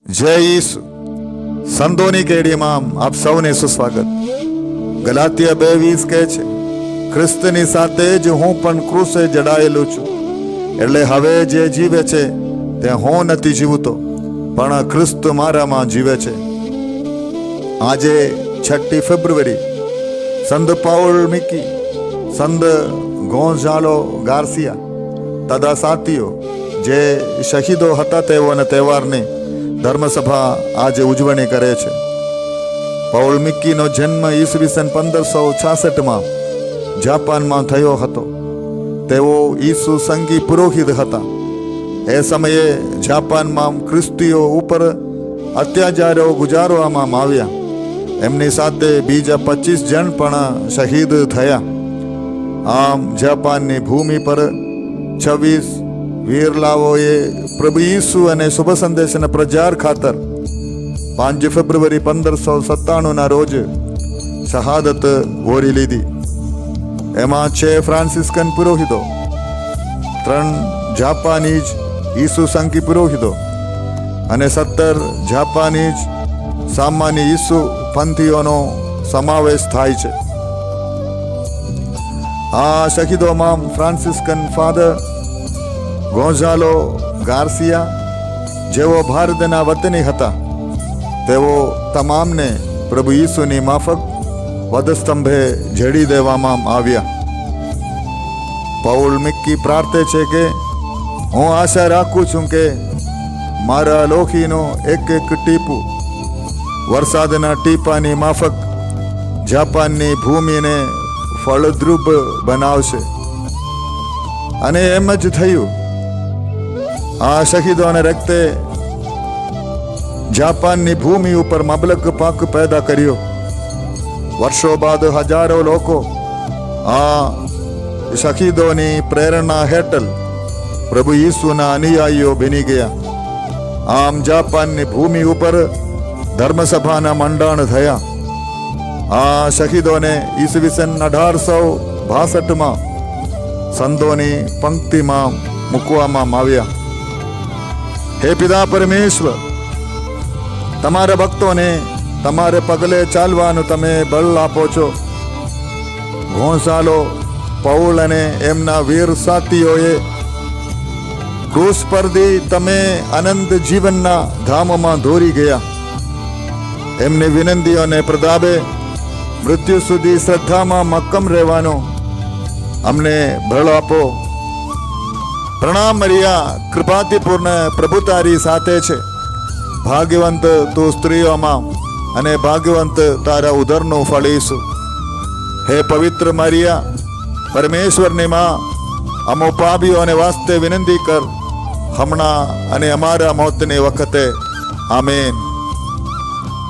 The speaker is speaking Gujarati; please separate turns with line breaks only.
જય ઈસુ. સંતોની કેડીમાં આપ સૌને સુસ્વાગત. ગલાતિયા 2:20 કહે છે, ખ્રિસ્તની સાથે જ હું પણ ક્રૂસે જડાયેલો છું. એટલે હવે જે જીવે છે તે હું નથી જીવતો, પણ ખ્રિસ્ત મારામાં જીવે છે. આજે 6 ફેબ્રુઆરી સંત પાઉલ મિકી, સંત ગોન્ઝાલો ગાર્સિયા તથા સાથીઓ જે શહીદો હતા તેઓના તહેવારની ધર્મસભા આજે ઉજવણી કરે છે. પાઉલ મિકીનો જન્મ ઈસવીસન 1566માં જાપાનમાં થયો હતો. તેઓ ઈસુ સંગી પુરોહિત હતા. એ સમયે જાપાનમાં ખ્રિસ્તીઓ ઉપર અત્યાચારો ગુજારવામાં આવ્યા. એમની સાથે બીજા 25 જણ પણ શહીદ થયા. આમ જાપાનની ભૂમિ પર 26 વીરલાઓએ પ્રભુ ઈસુ અને શુભ સંદેશના પ્રચાર ખાતર 5 ફેબ્રુઆરી 1597ના રોજ શહાદત વોરી લીધી. એમાં 6 ફ્રાન્સિસ્કન પુરોહિતો, 3 જાપાનીઝ ઈસુ સંગી પુરોહિતો અને 17 જાપાનીઝ સામાન્ય ઈસુ પંથીઓનો સમાવેશ થાય છે. આ શહીદોમાં ફ્રાન્સિસ્કન ફાધર ગોન્ઝાલો ગાર્સિયા, જેઓ ભારતના વતની હતા, તેઓ તમામને પ્રભુ ઈસુની માફક વધસ્તંભે જેડી દેવામાં આવ્યા. પાઉલ મિકી પ્રાર્થે છે કે હું આશા રાખું છું કે મારા લોહીનો એક ટીપું વરસાદના ટીપાની માફક જાપાનની ભૂમિને ફળદ્રુપ બનાવશે. અને એમ જ થયું. આ શહીદોને રક્તે જાપાનની ભૂમિ ઉપર મબલક પાક પેદા કર્યો. વર્ષો બાદ હજારો લોકો આ શહીદોની પ્રેરણા હેઠળ પ્રભુ ઈસુના અનુયાયીઓ બની ગયા. આમ જાપાનની ભૂમિ ઉપર ધર્મસભાના મંડાણ થયા. આ શહીદોને ઈસવીસન 1862માં સંતોની પંક્તિમાં મૂકવામાં આવ્યા. હે પિતા પરમેશ્વર, તમારા ભક્તોને તમારે પગલે ચાલવાનું તમે બળ આપો છો. ગોન્ઝાલો, પાઉલ અને એમના વીર સાથીઓએ ક્રૂસ પરથી તમે અનંત જીવનના ધામમાં દોરી ગયા. એમની વિનંતીઓને પ્રતાપે મૃત્યુ સુધી શ્રદ્ધામાં મક્કમ રહેવાનો અમને બળ આપો. પ્રણામ મરિયા, કૃપાથી પૂર્ણ, પ્રભુ તારી સાથે છે. ભાગ્યવંત તું સ્ત્રીઓમાં અને ભાગ્યવંત તારા ઉદરનું ફળ ઈસુ. હે પવિત્ર મરિયા, પરમેશ્વરની માં, અમો પાપીઓને વાસ્તે વિનંતી કર, હમણાં અને અમારા મોતની વખતે. આમેન.